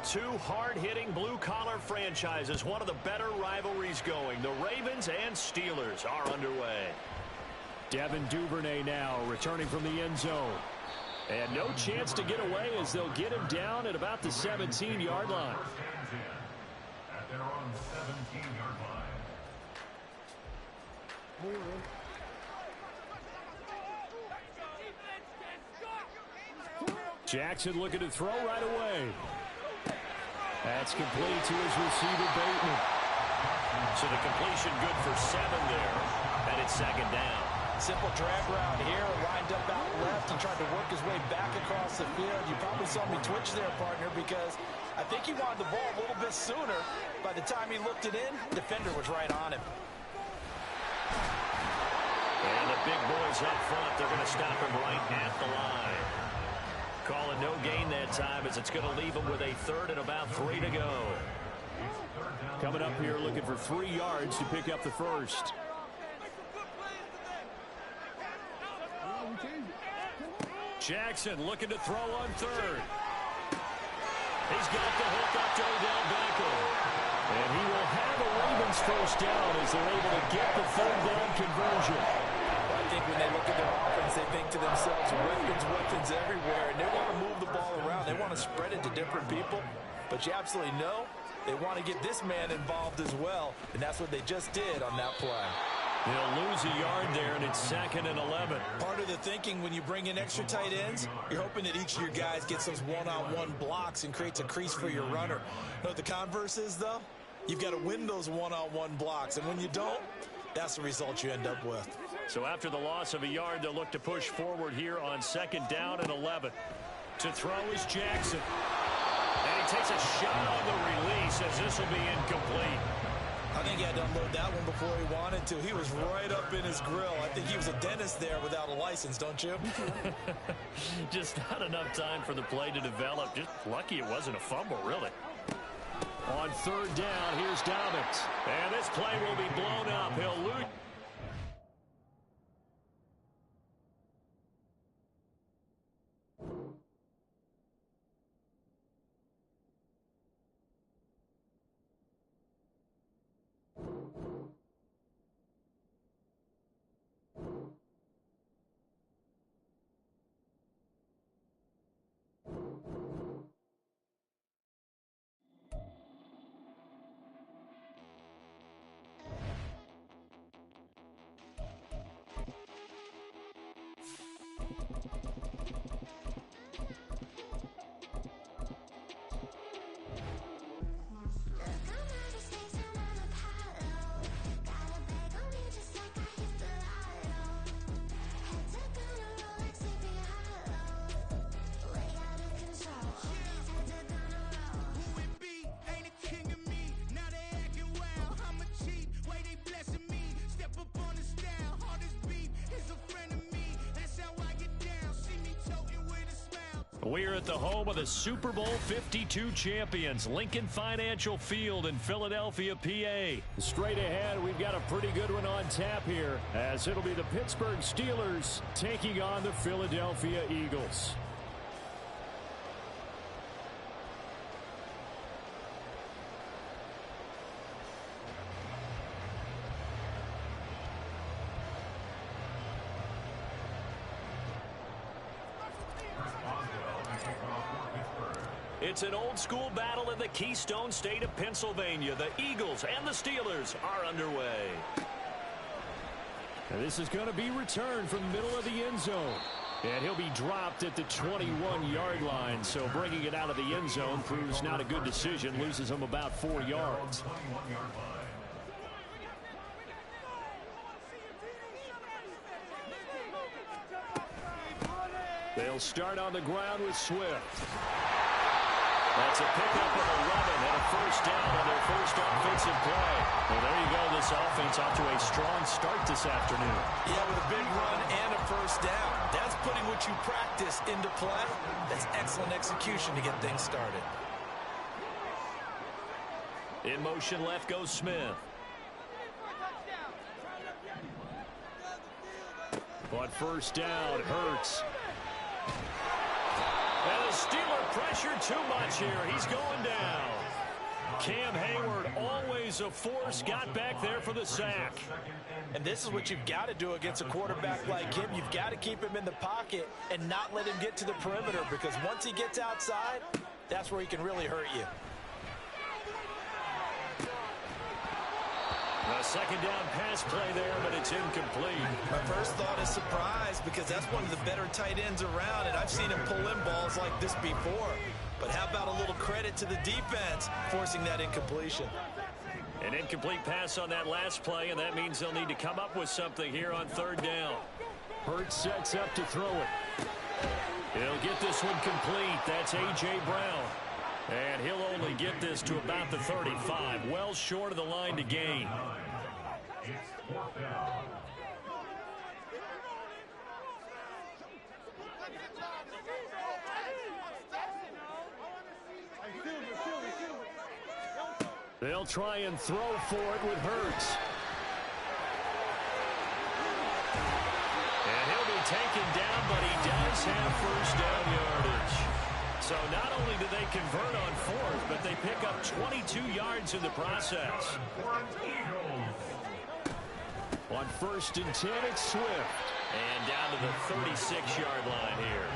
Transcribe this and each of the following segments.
two hard-hitting blue-collar franchises, one of the better rivalries going. The Ravens and Steelers are underway. Devin Duvernay now returning from the end zone. And no chance to get away as they'll get him down at about the 17-yard line. At their own 17-yard line. Jackson looking to throw right away. That's complete to his receiver, Bateman. So the completion good for 7 there. And it's second down. Simple drag route here, lined up out left. He tried to work his way back across the field. You probably saw me twitch there, partner, because I think he wanted the ball a little bit sooner. By the time he looked it in, the defender was right on him. And the big boys up front, they're going to stop him right at the line. Calling no gain that time as it's going to leave him with a third and about 3 to go. Coming up here looking for 3 yards to pick up the first. Jackson looking to throw on third. He's got the hook up to Odell Beckham. And he will have a Ravens first down as they're able to get the third down conversion. I think when they look at their offense, they think to themselves, weapons everywhere, and they want to move the ball around. They want to spread it to different people, but you absolutely know they want to get this man involved as well, and that's what they just did on that play. They'll lose a yard there, and it's 2nd and 11. Part of the thinking when you bring in extra tight ends, you're hoping that each of your guys gets those one-on-one blocks and creates a crease for your runner. You know what the converse is, though? You've got to win those one-on-one blocks, and when you don't, that's the result you end up with. So after the loss of a yard, they'll look to push forward here on 2nd down and 11. To throw is Jackson. And he takes a shot on the release as this will be incomplete. I think he had to unload that one before he wanted to. He was right up in his grill. I think he was a dentist there without a license, don't you? Just not enough time for the play to develop. Just lucky it wasn't a fumble, really. On 3rd down, here's Dobbins. And this play will be blown up. He'll lose. We're at the home of the Super Bowl 52 champions, Lincoln Financial Field in Philadelphia, PA. Straight ahead, we've got a pretty good one on tap here, as it'll be the Pittsburgh Steelers taking on the Philadelphia Eagles. It's an old-school battle in the Keystone State of Pennsylvania. The Eagles and the Steelers are underway. And this is going to be returned from the middle of the end zone. And he'll be dropped at the 21-yard line. So bringing it out of the end zone proves not a good decision. Loses him about 4 yards. They'll start on the ground with Swift. That's a pickup of 11 and a first down on their first offensive play. Well, there you go. This offense off to a strong start this afternoon. Yeah, with a big run and a first down. That's putting what you practice into play. That's excellent execution to get things started. In motion left goes Smith. On first down, Hurts. And the Steeler pressure too much here. He's going down. Cam Hayward, always a force, got back there for the sack. And this is what you've got to do against a quarterback like him. You've got to keep him in the pocket and not let him get to the perimeter, because once he gets outside, that's where he can really hurt you. A second down pass play there, but it's incomplete. My first thought is surprise, because that's one of the better tight ends around, and I've seen him pull in balls like this before. But how about a little credit to the defense forcing that incompletion? An incomplete pass on that last play, and that means they'll need to come up with something here on third down. Hurts sets up to throw it. He'll get this one complete. That's A.J. Brown. And he'll only get this to about the 35. Well short of the line to gain. It's fourth down. They'll try and throw for it with Hurts. And he'll be taken down, but he does have first down yardage. So not only do they convert on fourth, but they pick up 22 yards in the process. On 1st and 10, it's Swift. And down to the 36-yard line here.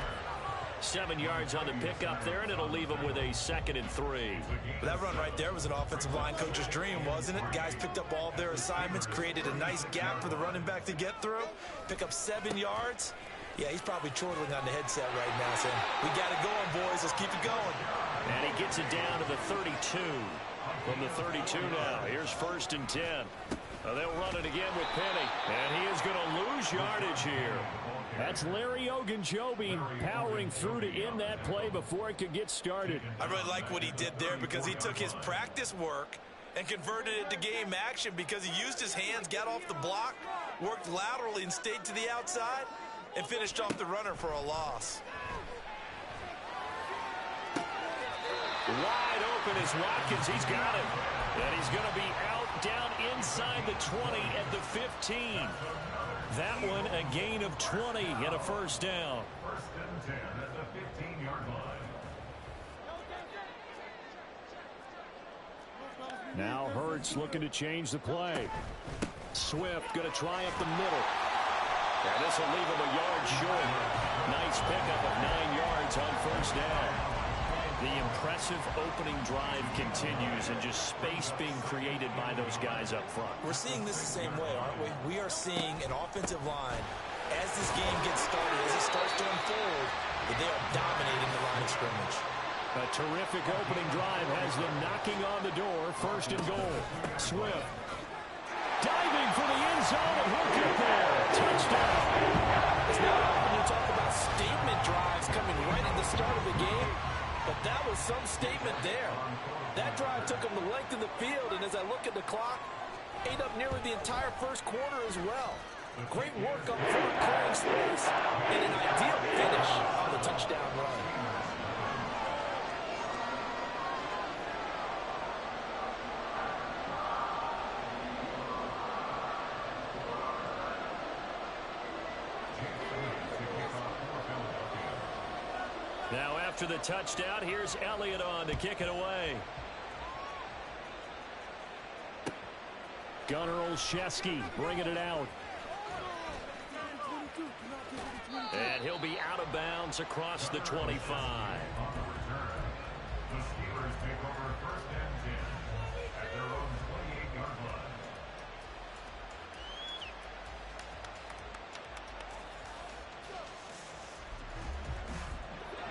7 yards on the pickup there, and it'll leave them with a 2nd and 3. That run right there was an offensive line coach's dream, wasn't it? Guys picked up all of their assignments, created a nice gap for the running back to get through, pick up 7 yards. Yeah, he's probably chortling on the headset right now, saying, we got it going, boys. Let's keep it going. And he gets it down to the 32. From the 32 now, here's 1st and 10. They'll run it again with Penny. And he is going to lose yardage here. That's Larry Ogunjobi powering through to end that play before it could get started. I really like what he did there, because he took his practice work and converted it to game action, because he used his hands, got off the block, worked laterally and stayed to the outside, and finished off the runner for a loss. Wide open is Watkins. He's got it. And he's going to be out down inside the 20 at the 15. That one a gain of 20 and a first down. 1st and 10 at the 15-yard line. Now Hurts looking to change the play. Swift going to try up the middle. And this will leave him a yard short. Nice pickup of 9 yards on first down. The impressive opening drive continues, and just space being created by those guys up front. We're seeing this the same way, aren't we? We are seeing an offensive line, as this game gets started, as it starts to unfold, that they are dominating the line of scrimmage. A terrific opening drive has them knocking on the door. 1st and goal. Swift diving for the end zone, and he'll get there. Touchdown. It's not often you talk about statement drives coming right at the start of the game, but that was some statement there. That drive took them the length of the field, and as I look at the clock, ate up nearly the entire first quarter as well. Great work up front, clearing space, and an ideal finish on the touchdown run. Now after the touchdown, here's Elliott on to kick it away. Gunnar Olszewski bringing it out. And he'll be out of bounds across the 25. The Steelers take over 1st and 10 at their own 28-yard line.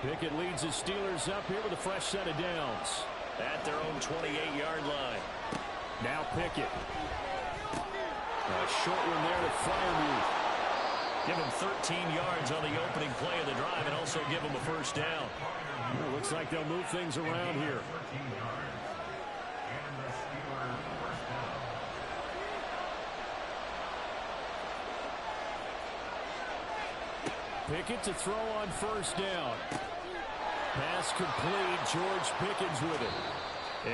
Pickett leads his Steelers up here with a fresh set of downs. At their own 28-yard line. Now Pickett. A short one there to Freiermuth. Give him 13 yards on the opening play of the drive, and also give him a first down. It looks like they'll move things around here. 13 yards. And the Steelers first down. Pickett to throw on first down. Pass complete. George Pickens with it.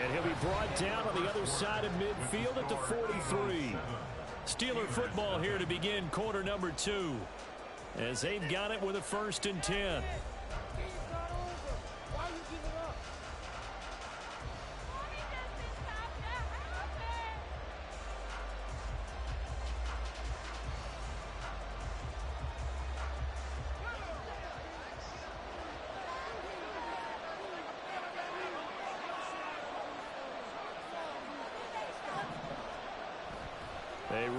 And he'll be brought down on the other side of midfield at the 43. Steeler football here to begin quarter number 2. As they've got it with a 1st and 10.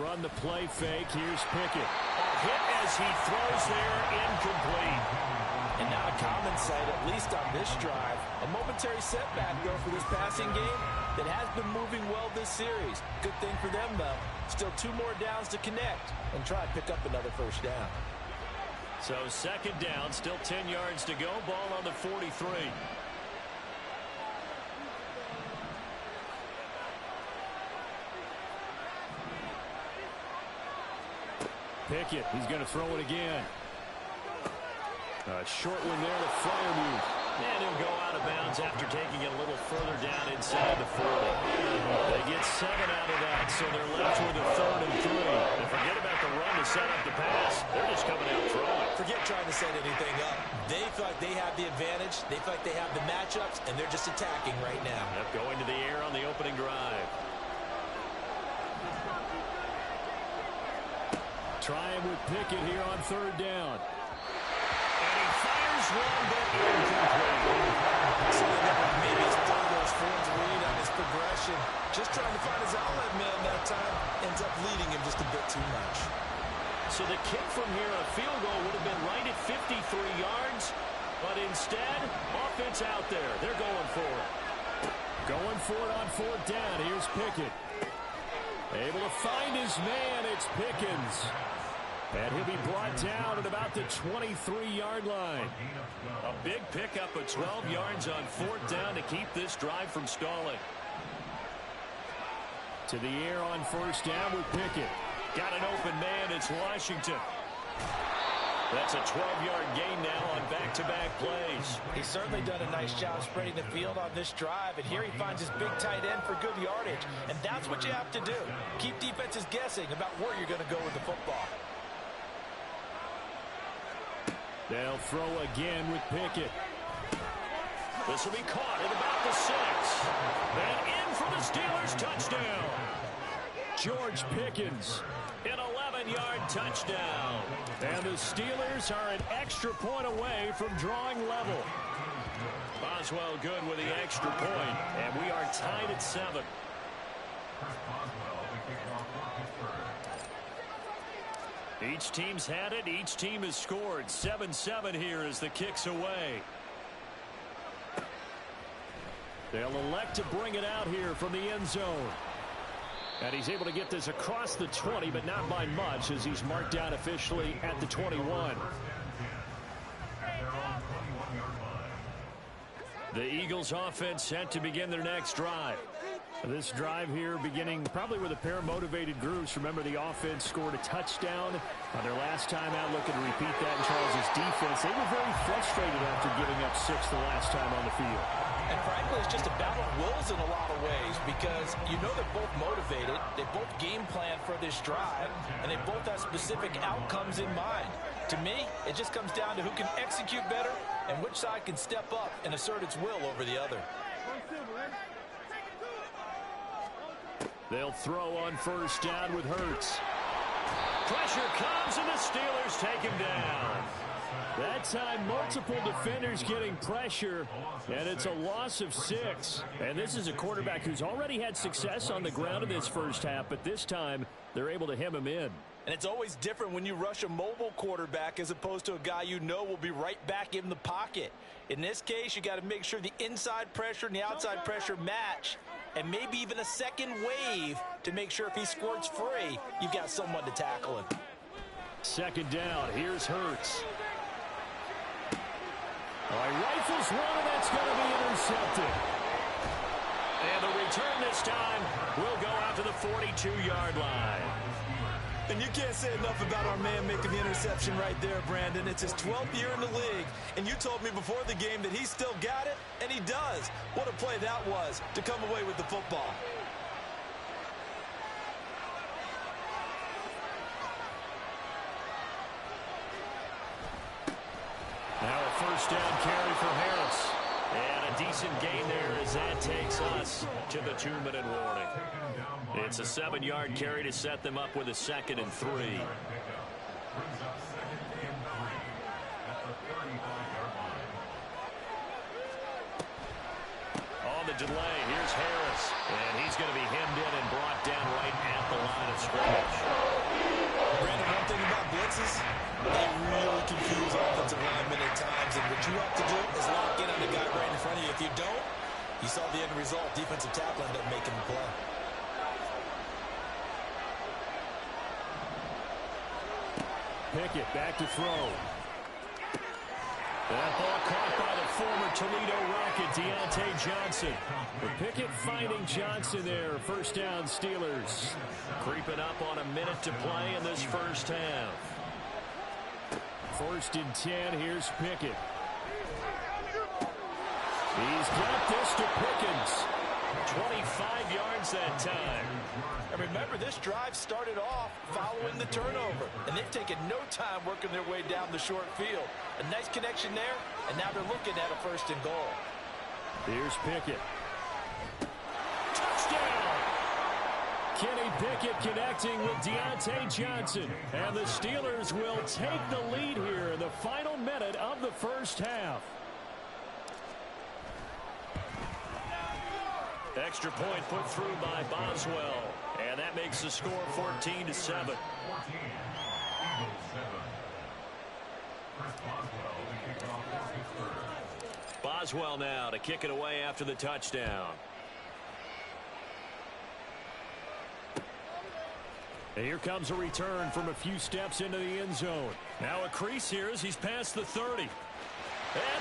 run the play fake. Here's Pickett. Hit as he throws there, incomplete. And not a common sight, at least on this drive. A momentary setback, though, for this passing game that has been moving well this series. Good thing for them, though. Still 2 more downs to connect and try and pick up another first down. So second down, still 10 yards to go. Ball on the 43. Pickett, he's going to throw it again. A short one there to Freiermuth. And he'll go out of bounds after taking it a little further down inside the 40. They get 7 out of that, so they're left with a 3rd and 3. And forget about the run to set up the pass. They're just coming out throwing. Forget trying to set anything up. They feel like they have the advantage. They feel like they have the matchups, and they're just attacking right now. Yep, going to the air on the opening drive. Trying with Pickett here on 3rd down. And he fires one, but incomplete. Maybe it's one of those forms lead on his progression. Just trying to find his outlet man that time. Ends up leading him just a bit too much. So the kick from here, a field goal, would have been right at 53 yards. But instead, offense out there. They're going for it. Going for it on 4th down. Here's Pickett. Able to find his man. It's Pickens. And he'll be brought down at about the 23-yard line. A big pickup of 12 yards on 4th down to keep this drive from stalling. To the air on 1st down with Pickett. Got an open man. It's Washington. That's a 12-yard gain now on back-to-back plays. He's certainly done a nice job spreading the field on this drive, and here he finds his big tight end for good yardage. And that's what you have to do. Keep defenses guessing about where you're going to go with the football. They'll throw again with Pickett. This will be caught at about the 6. And in for the Steelers touchdown. George Pickens, an 11-yard touchdown. And the Steelers are an extra point away from drawing level. Boswell good with the extra point, and we are tied at 7. Each team's had it. Each team has scored. 7-7 here as the kick's away. They'll elect to bring it out here from the end zone. And he's able to get this across the 20, but not by much, as he's marked down officially at the 21. The Eagles offense set to begin their next drive. This drive here beginning probably with a pair of motivated groups. Remember, the offense scored a touchdown on their last time out, looking to repeat that in Charles' defense. They were very frustrated after giving up 6 the last time on the field. And frankly, it's just a battle of wills in a lot of ways, because you know they're both motivated, they both game plan for this drive, and they both have specific outcomes in mind. To me, it just comes down to who can execute better and which side can step up and assert its will over the other. They'll throw on 1st down with Hurts. Pressure comes, and the Steelers take him down. That time, multiple defenders getting pressure, and it's a loss of 6. And this is a quarterback who's already had success on the ground in this first half, but this time they're able to hem him in. And it's always different when you rush a mobile quarterback as opposed to a guy you know will be right back in the pocket. In this case, you got to make sure the inside pressure and the outside pressure match, and maybe even a second wave to make sure if he squirts free, you've got someone to tackle him. 2nd down, here's Hurts. All right, rifles one, and that's going to be intercepted. And the return this time will go out to the 42-yard line. And you can't say enough about our man making the interception right there, Brandon. It's his 12th year in the league, and you told me before the game that he still got it, and he does. What a play that was to come away with the football. Now a 1st down carry for Harris. And a decent gain there as that takes us to the 2-minute warning. It's a 7-yard carry to set them up with a 2nd and 3. On the delay. Here's Harris. And he's going to be hemmed in and brought down right at the line of scrimmage. Brandon, one thing about blitzes, they really confuse offensive linemen at times. And what you have to do is lock in on the guy right in front of you. If you don't, you saw the end result. Defensive tackle ended up making the play. Pickett back to throw. That ball caught by the former Toledo Rocket, Deontay Johnson. But Pickett finding Johnson there. First down, Steelers. Creeping up on a minute to play in this first half. 1st and 10. Here's Pickett. He's got this to Pickens. 25 yards that time. And remember, this drive started off following the turnover. And they've taken no time working their way down the short field. A nice connection there, and now they're looking at a 1st and goal. Here's Pickett. Touchdown! Kenny Pickett connecting with Deontay Johnson. And the Steelers will take the lead here in the final minute of the first half. Extra point put through by Boswell. And that makes the score 14-7. Boswell now to kick it away after the touchdown. And here comes a return from a few steps into the end zone. Now a crease here as he's past the 30. And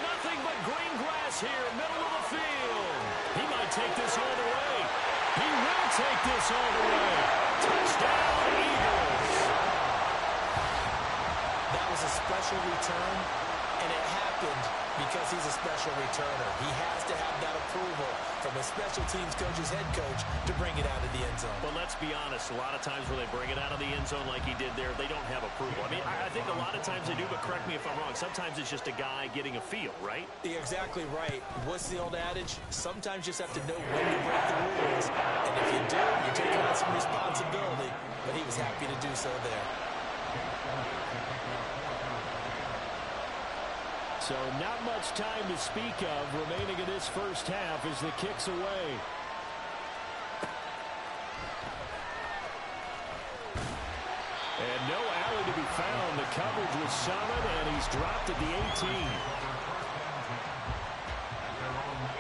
nothing but green grass here, middle of the field. He might take this all the way. He will take this all the way. Touchdown, Eagles. That was a special return, and it happened because he's a special returner. He has to have that approval from a special teams coach's head coach to bring it out of the end zone. But let's be honest, a lot of times when they bring it out of the end zone like he did there, they don't have approval. I mean, I think a lot of times they do, but correct me if I'm wrong. Sometimes it's just a guy getting a feel, right? You're exactly right. What's the old adage? Sometimes you just have to know when to break the rules. And if you do, you're taking on some responsibility. But he was happy to do so there. So not much time to speak of remaining in this first half as the kick's away. And no alley to be found. The coverage was solid, and he's dropped at the 18.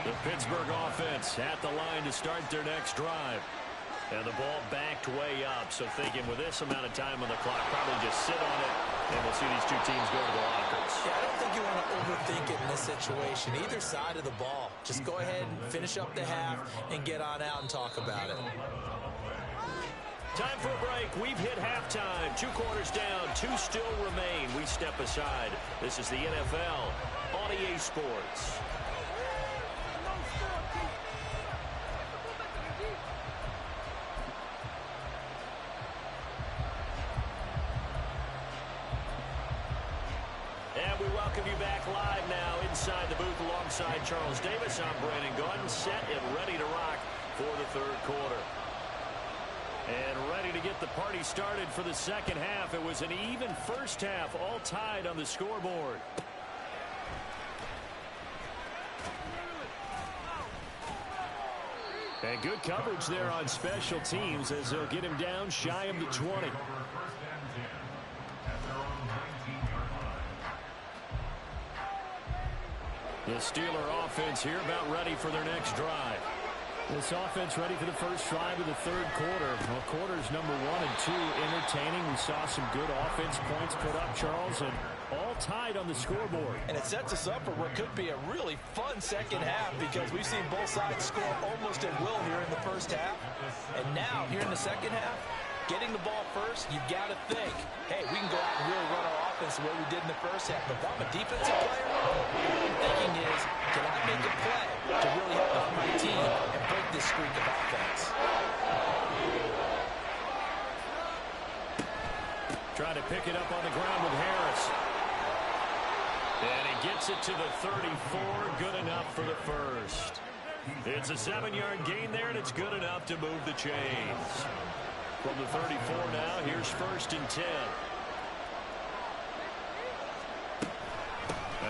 The Pittsburgh offense at the line to start their next drive. And the ball backed way up, so thinking with this amount of time on the clock, probably just sit on it, and we'll see these two teams go to the lockers. Yeah, I don't think you want to overthink it in this situation, either side of the ball. Just go ahead and finish up the half and get on out and talk about it. Time for a break. We've hit halftime. 2 quarters down, 2 still remain. We step aside. This is the NFL on EA Sports. And we welcome you back live now inside the booth alongside Charles Davis. I'm Brandon Gordon, set and ready to rock for the third quarter. And ready to get the party started for the second half. It was an even first half, all tied on the scoreboard. And good coverage there on special teams as they'll get him down shy of the 20. The Steeler offense here about ready for their next drive. This offense ready for the first drive of the third quarter. Well, quarters number 1 and 2 entertaining. We saw some good offense points put up, Charles, and all tied on the scoreboard. And it sets us up for what could be a really fun second half because we've seen both sides score almost at will here in the first half. And now, here in the second half, getting the ball first, you've got to think, hey, we can go out and really run our offense the way we did in the first half. But if I'm a defensive player, what I'm thinking is, can I make a play to really help my team and break this streak of offense? Trying to pick it up on the ground with Harris. And he gets it to the 34. Good enough for the first. It's a 7-yard gain there, and it's good enough to move the chains. From the 34 now, here's 1st and 10.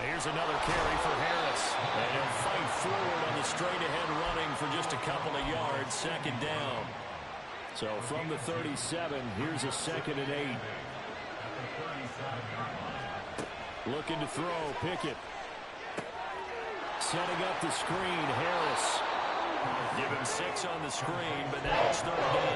Here's another carry for Harris. And he'll fight forward on the straight-ahead running for just a couple of yards. Second down. So from the 37, here's a 2nd and 8. Looking to throw, Pickett. Setting up the screen, Harris. Give him 6 on the screen, but now it's 3rd down.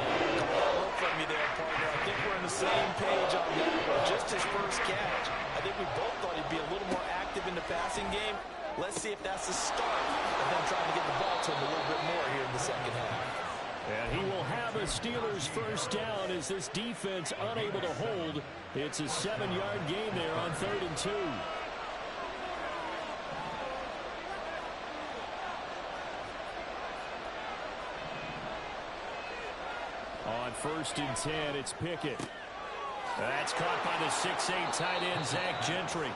Look from you there, partner. I think we're on the same page on that one. Just his first catch. I think we both thought he'd be a little more active in the passing game. Let's see if that's the start of them trying to get the ball to him a little bit more here in the second half. And he will have a Steelers first down as this defense unable to hold. It's a 7-yard gain there on 3rd and 2. On 1st and 10, it's Pickett. That's caught by the 6'8" tight end, Zach Gentry.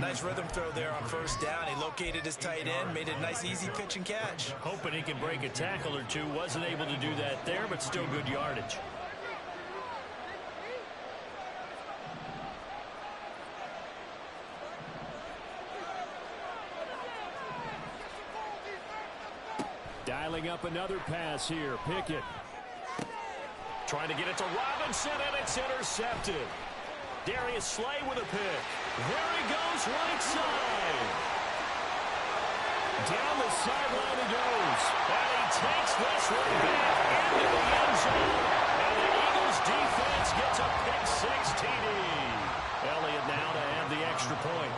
Nice rhythm throw there on 1st down. He located his tight end, made it a nice, easy pitch and catch. Hoping he can break a tackle or two. Wasn't able to do that there, but still good yardage. Dialing up another pass here. Pickett. Trying to get it to Robinson, and it's intercepted. Darius Slay with a pick. There he goes, right side. Down the sideline he goes. And he takes this one back into the end zone. And the Eagles defense gets a pick-6 TD. Elliott now to add the extra point.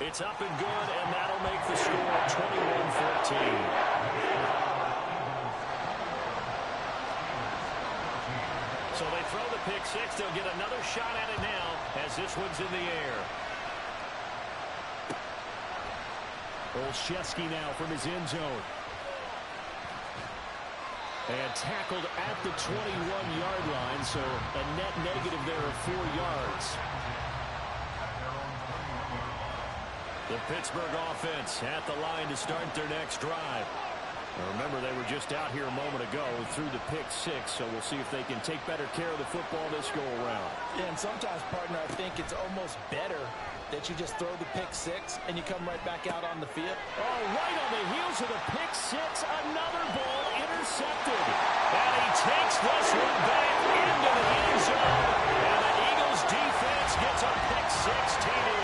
It's up and good, and that'll make the score 21-14. So they throw the pick-6. They'll get another shot at it now as this one's in the air. Olszewski now from his end zone. And tackled at the 21-yard line, so a net negative there of 4 yards. The Pittsburgh offense at the line to start their next drive. Now remember, they were just out here a moment ago through the pick-6, so we'll see if they can take better care of the football this go-around. Yeah, and sometimes, partner, I think it's almost better that you just throw the pick-6 and you come right back out on the field. Oh, right on the heels of the pick-6, another ball intercepted. And he takes this one back into the end zone. And the Eagles defense gets a pick-6 TD.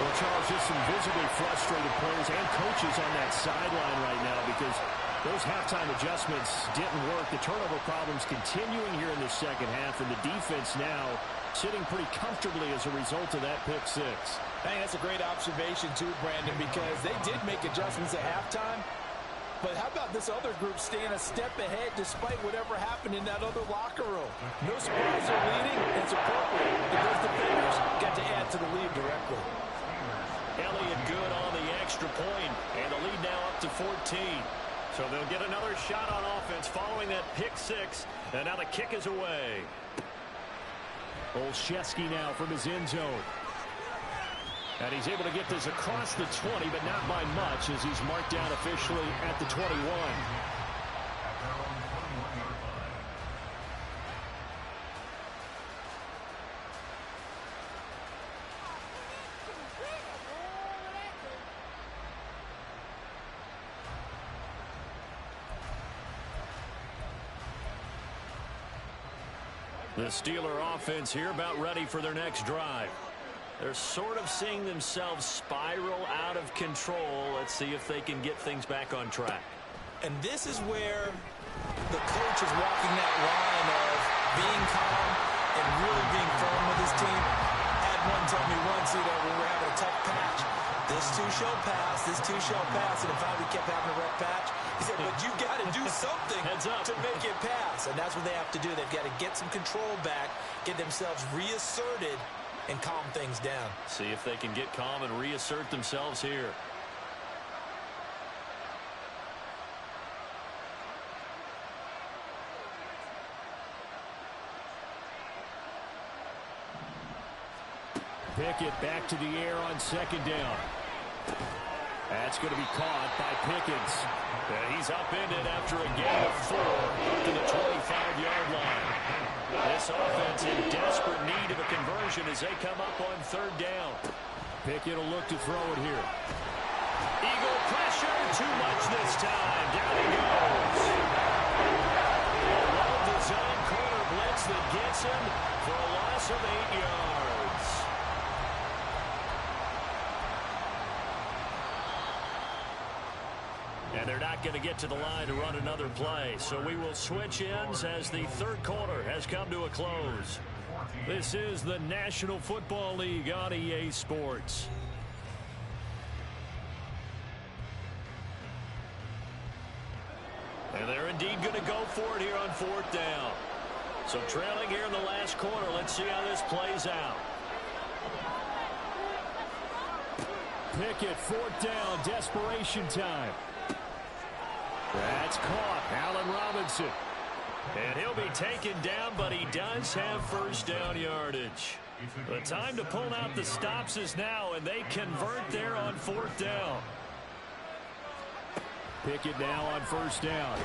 Well, Charles, just some visibly frustrated players and coaches on that sideline right now because those halftime adjustments didn't work. The turnover problems continuing here in the second half, and the defense now sitting pretty comfortably as a result of that pick-6. I think that's a great observation, too, Brandon, because they did make adjustments at halftime. But how about this other group staying a step ahead despite whatever happened in that other locker room? No surprise they're leading. It's appropriate that those defenders got to add to the lead directly. Elliott good on the extra point, and the lead now up to 14. So they'll get another shot on offense following that pick-6, and now the kick is away. Olszewski now from his end zone. And he's able to get this across the 20, but not by much as he's marked down officially at the 21. The Steeler offense here about ready for their next drive. They're sort of seeing themselves spiral out of control. Let's see if they can get things back on track. And this is where the coach is walking that line of being calm and really being firm with his team. I had one tell me once, when we were having a tough patch, this too shall pass, this too shall pass, and if we kept having a rough patch, he said, but you got to do something to make it pass. And that's what they have to do. They've got to get some control back, get themselves reasserted, and calm things down. See if they can get calm and reassert themselves here. Pickett back to the air on second down. That's going to be caught by Pickens. And he's upended after a gain of 4 up to the 25-yard line. this offense in desperate need of a conversion as they come up on third down. Pickett will look to throw it here. Eagle pressure, too much this time. Down he goes. A well-designed corner blitz that gets him for a loss of 8 yards. And they're not going to get to the line to run another play. So we will switch ends as the third quarter has come to a close. This is the National Football League on EA Sports. And they're indeed going to go for it here on fourth down. So trailing here in the last quarter. Let's see how this plays out. Pickett, fourth down, desperation time. That's caught. Allen Robinson. And he'll be taken down, but he does have first down yardage. The time to pull out the stops is now, and they convert there on fourth down. Pickett now on first down.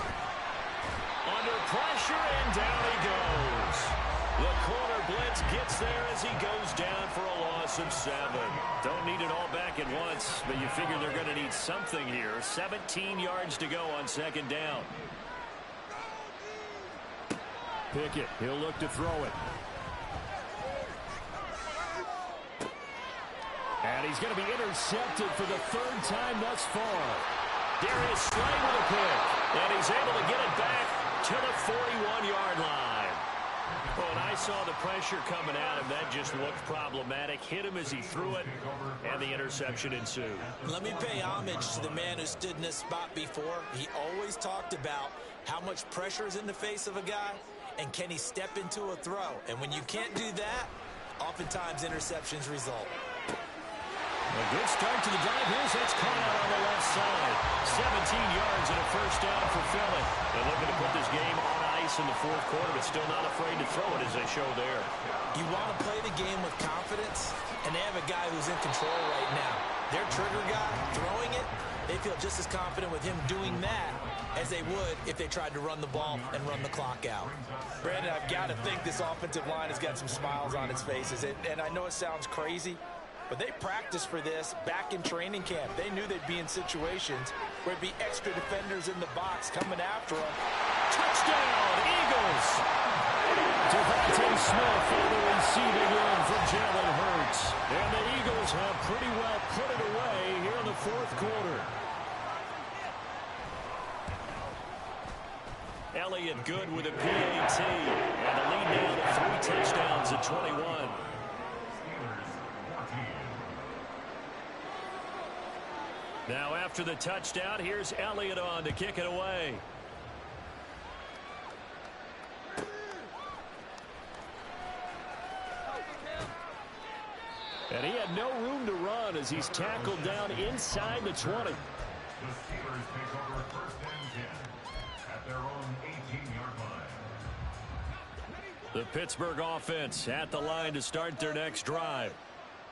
Under pressure, and down he goes. The corner blitz gets there as he goes down for a loss of 7. Don't need it all back at once, but you figure they're going to need something here. 17 yards to go on second down. Pickett, he'll look to throw it. And he's going to be intercepted for the third time thus far. Darius Slay with a pick, and he's able to get it back to the 41-yard line. Well, when I saw the pressure coming at him, that just looked problematic. Hit him as he threw it, and the interception ensued. Let me pay homage to the man who stood in this spot before. He always talked about how much pressure is in the face of a guy, and can he step into a throw? And when you can't do that, oftentimes interceptions result. A good start to the drive. Here's that's caught out on the left side. 17 yards and a first down for Philly. They're looking to put this game on ice in the fourth quarter, but still not afraid to throw it as they show there. You want to play the game with confidence, and they have a guy who's in control right now. Their trigger guy throwing it, they feel just as confident with him doing that as they would if they tried to run the ball and run the clock out. Brandon, I've got to think this offensive line has got some smiles on its faces, and I know it sounds crazy, but they practiced for this back in training camp. They knew they'd be in situations where it'd be extra defenders in the box coming after them. Touchdown, Eagles! Devontae Smith on the receiving end from Jalen Hurts. And the Eagles have pretty well put it away here in the fourth quarter. Elliott good with a PAT. And the lead now to 3 touchdowns at 21. Now after the touchdown, here's Elliott on to kick it away. And he had no room to run as he's tackled down inside the 20. The Steelers take over first and 10 at their own 18-yard line. The Pittsburgh offense at the line to start their next drive.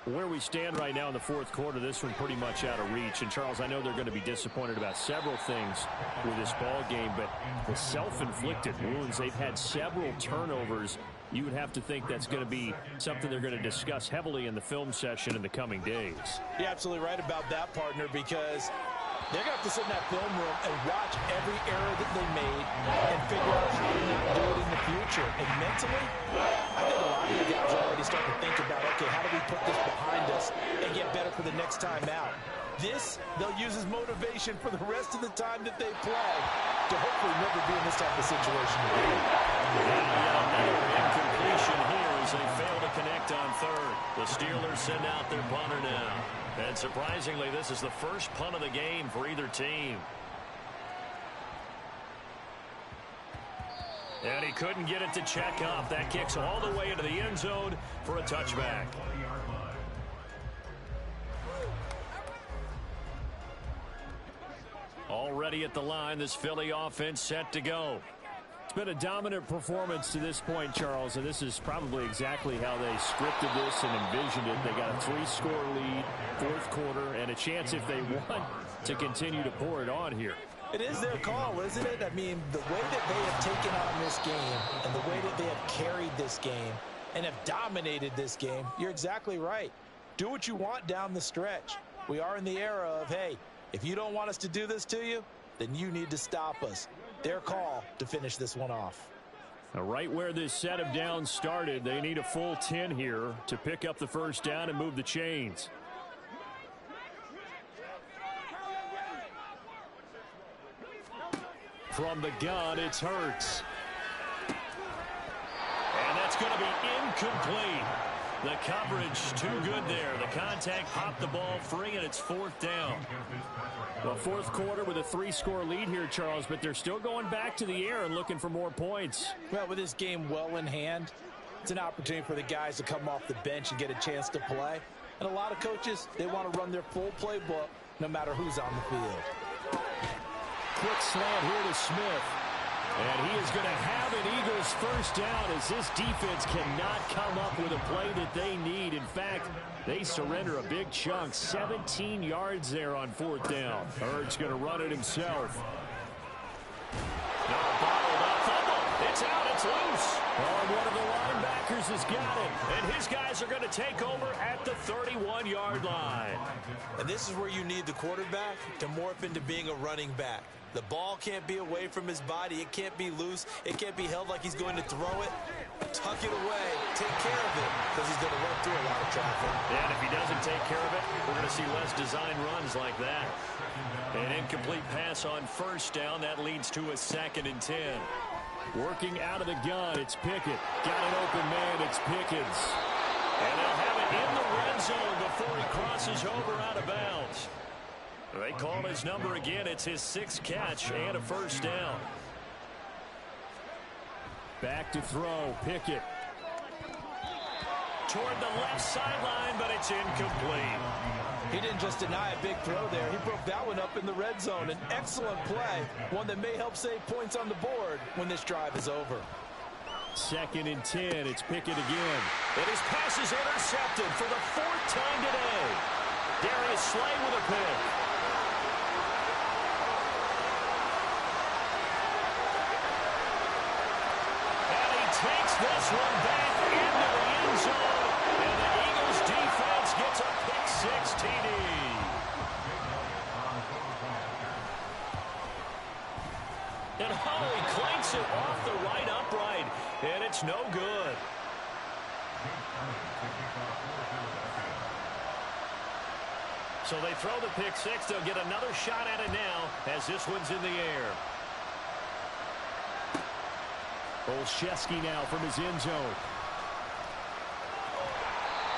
Where we stand right now in the fourth quarter, this one pretty much out of reach. And, Charles, I know they're going to be disappointed about several things with this ball game, but the self-inflicted wounds, they've had several turnovers. You would have to think that's going to be something they're going to discuss heavily in the film session in the coming days. You're absolutely right about that, partner, because they're going to have to sit in that film room and watch every error that they made and figure out how to not do it in the future. And mentally, I think a lot of the guys are already starting to think about, okay, how do we put this behind us and get better for the next time out? This, they'll use as motivation for the rest of the time that they play to hopefully never be in this type of situation again. Another incompletion here as they fail to connect on third. The Steelers send out their punter now. And surprisingly, this is the first punt of the game for either team. And he couldn't get it to check off. That kicks all the way into the end zone for a touchback. Already at the line, this Philly offense set to go. It's been a dominant performance to this point, Charles, and this is probably exactly how they scripted this and envisioned it. They got a 3-score lead, fourth quarter, and a chance if they want to continue to pour it on here. It is their call, isn't it? I mean, the way that they have taken on this game and the way that they have carried this game and have dominated this game, you're exactly right. Do what you want down the stretch. We are in the era of, hey, if you don't want us to do this to you, then you need to stop us. Their call to finish this one off. Now, right where this set of downs started, they need a full 10 here to pick up the first down and move the chains. From the gun, it's Hurts. And that's going to be incomplete. The coverage too good there. The contact popped the ball free, and it's fourth down. Well, fourth quarter with a 3-score lead here, Charles, but they're still going back to the air and looking for more points. Well, with this game well in hand, it's an opportunity for the guys to come off the bench and get a chance to play. And a lot of coaches, they want to run their full playbook no matter who's on the field. Quick slant here to Smith. And he is going to have an Eagles first down as this defense cannot come up with a play that they need. In fact, they surrender a big chunk. 17 yards there on fourth down. Hurts going to run it himself. Bottled up fumble. It's out. It's loose. Oh, one of the linebackers has got it. And his guys are going to take over at the 31-yard line. And this is where you need the quarterback to morph into being a running back. The ball can't be away from his body. It can't be loose. It can't be held like he's going to throw it. Tuck it away. Take care of it because he's going to run through a lot of traffic. And if he doesn't take care of it, we're going to see less design runs like that. An incomplete pass on first down. That leads to a 2nd and 10. Working out of the gun, it's Pickett. Got an open man, it's Pickens. And they'll have it in the red zone before he crosses over out of bounds. They call his number again. It's his 6th catch and a first down. Back to throw, Pickett. Toward the left sideline, but it's incomplete. He didn't just deny a big throw there. He broke that one up in the red zone. An excellent play, one that may help save points on the board when this drive is over. 2nd and 10, it's Pickett again. And his pass is intercepted for the 4th time today. Darius Slay with a pick. Takes this one back into the end zone, and the Eagles defense gets a pick-6 TD. And Holley clanks it off the right upright, and it's no good. So they throw the pick-6. They'll get another shot at it now as this one's in the air. Olszewski now from his end zone.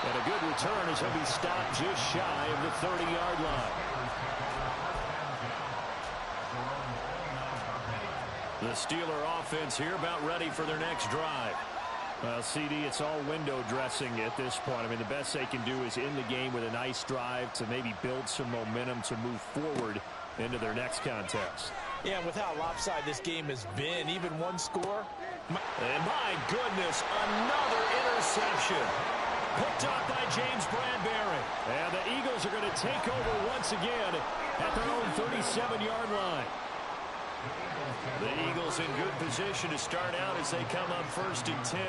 And a good return as he'll be stopped just shy of the 30-yard line. The Steeler offense here about ready for their next drive. Well, CD, it's all window dressing at this point. I mean, the best they can do is end the game with a nice drive to maybe build some momentum to move forward into their next contest. Yeah, with how lopsided this game has been, even one score. And my goodness, another interception. Picked up by James Bradbury. And the Eagles are going to take over once again at their own 37-yard line. The Eagles in good position to start out as they come up 1st and 10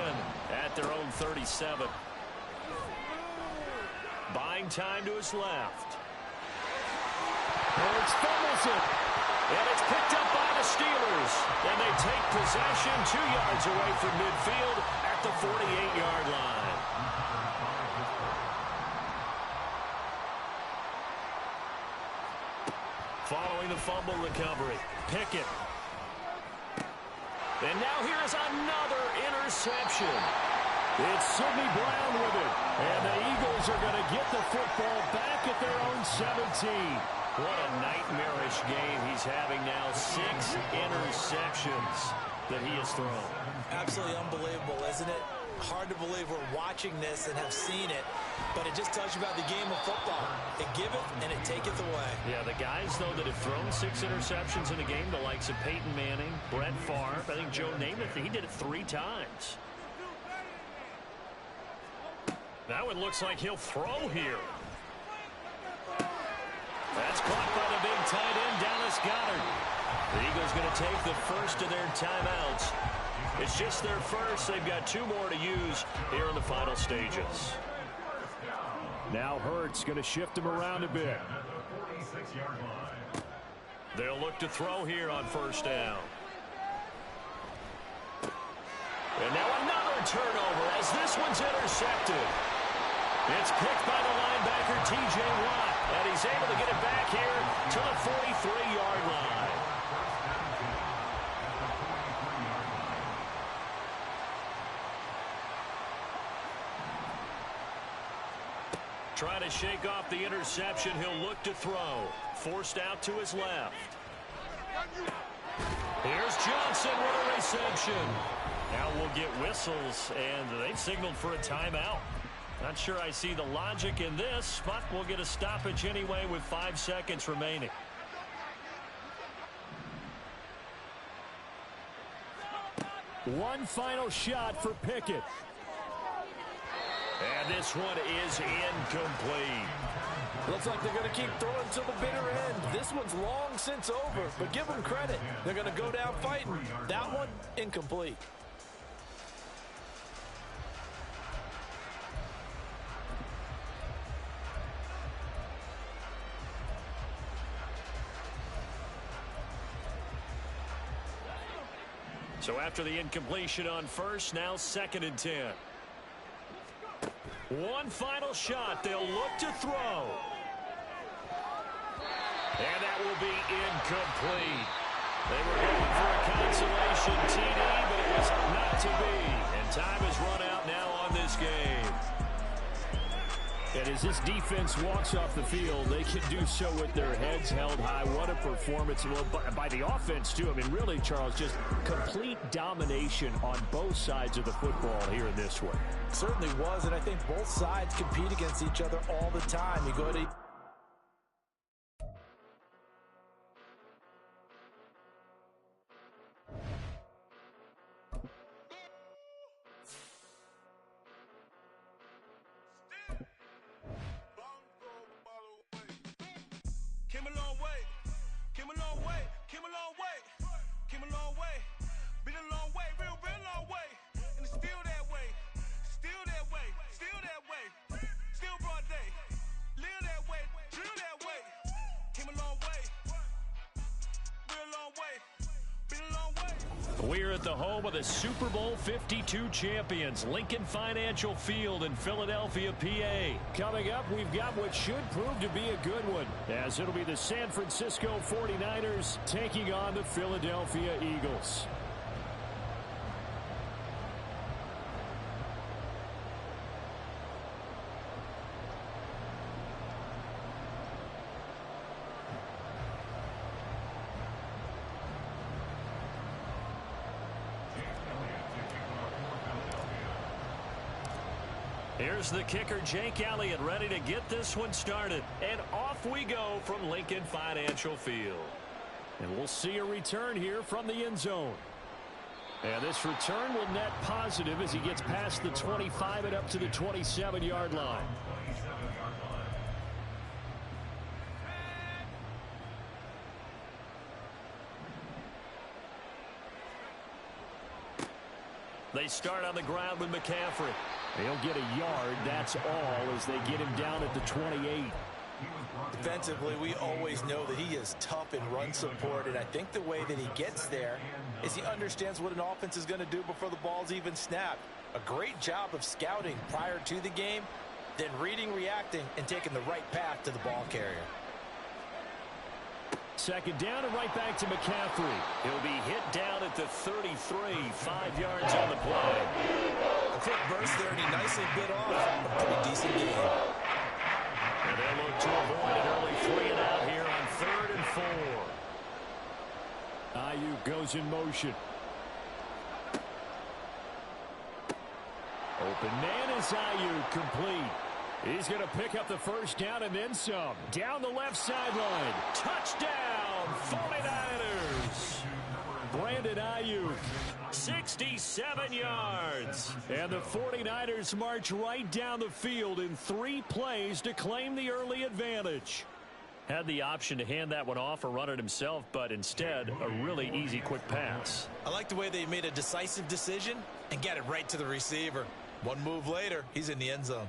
at their own 37. Buying time to his left. Hurts fumbles it. And it's picked up by the Steelers. And they take possession 2 yards away from midfield at the 48-yard line. Following the fumble recovery, Pickett. And now here is another interception. It's Sidney Brown with it. And the Eagles are going to get the football back at their own 17. What a nightmarish game he's having now. 6 interceptions that he has thrown. Absolutely unbelievable, isn't it? Hard to believe we're watching this and have seen it, but it just tells you about the game of football. It giveth and it taketh away. Yeah, the guys, though, that have thrown 6 interceptions in a game, the likes of Peyton Manning, Brett Favre, I think Joe Namath, he did it 3 times. That one looks like he'll throw here. That's caught by the big tight end, Dallas Goedert. The Eagles going to take the first of their timeouts. It's just their first. They've got 2 more to use here in the final stages. Now Hurts going to shift him around a bit. They'll look to throw here on first down. And now another turnover as this one's intercepted. It's picked by the linebacker, T.J. Watt, and he's able to get it back here to the 43-yard line. Trying to shake off the interception. He'll look to throw. Forced out to his left. Here's Johnson with a reception. Now we'll get whistles, and they've signaled for a timeout. Not sure I see the logic in this, but we'll get a stoppage anyway with 5 seconds remaining. One final shot for Pickett. And this one is incomplete. Looks like they're going to keep throwing till the bitter end. This one's long since over, but give them credit. They're going to go down fighting. That one, incomplete. So after the incompletion on first, now 2nd and 10. One final shot. They'll look to throw. And that will be incomplete. They were going for a consolation TD, but it was not to be. And time has run out now on this game. And as this defense walks off the field, they can do so with their heads held high. What a performance. Well, by the offense, too. I mean, really, Charles, just complete domination on both sides of the football here in this one. Certainly was, and I think both sides compete against each other all the time. You go to... We're at the home of the Super Bowl 52 champions, Lincoln Financial Field in Philadelphia, PA. Coming up, we've got what should prove to be a good one, as it'll be the San Francisco 49ers taking on the Philadelphia Eagles. Here's the kicker, Jake Elliott, ready to get this one started. And off we go from Lincoln Financial Field. And we'll see a return here from the end zone. And this return will net positive as he gets past the 25 and up to the 27-yard line. They start on the ground with McCaffrey. They'll get a yard, that's all, as they get him down at the 28. Defensively, we always know that he is tough in run support, and I think the way that he gets there is he understands what an offense is going to do before the ball's even snapped. A great job of scouting prior to the game, then reading, reacting, and taking the right path to the ball carrier. Second down and right back to McCaffrey. He'll be hit down at the 33, 5 yards on the play. A quick burst there, and he nicely bit off a pretty decent game. And they'll look to avoid an early 3 and out here on 3rd and 4. Ayuk goes in motion. Open man is Ayuk, complete. He's going to pick up the first down and then some. Down the left sideline. Touchdown, 49ers. Brandon Ayuk. 67 yards. And the 49ers march right down the field in 3 plays to claim the early advantage. Had the option to hand that one off or run it himself, but instead, a really easy, quick pass. I like the way they made a decisive decision and got it right to the receiver. One move later, he's in the end zone.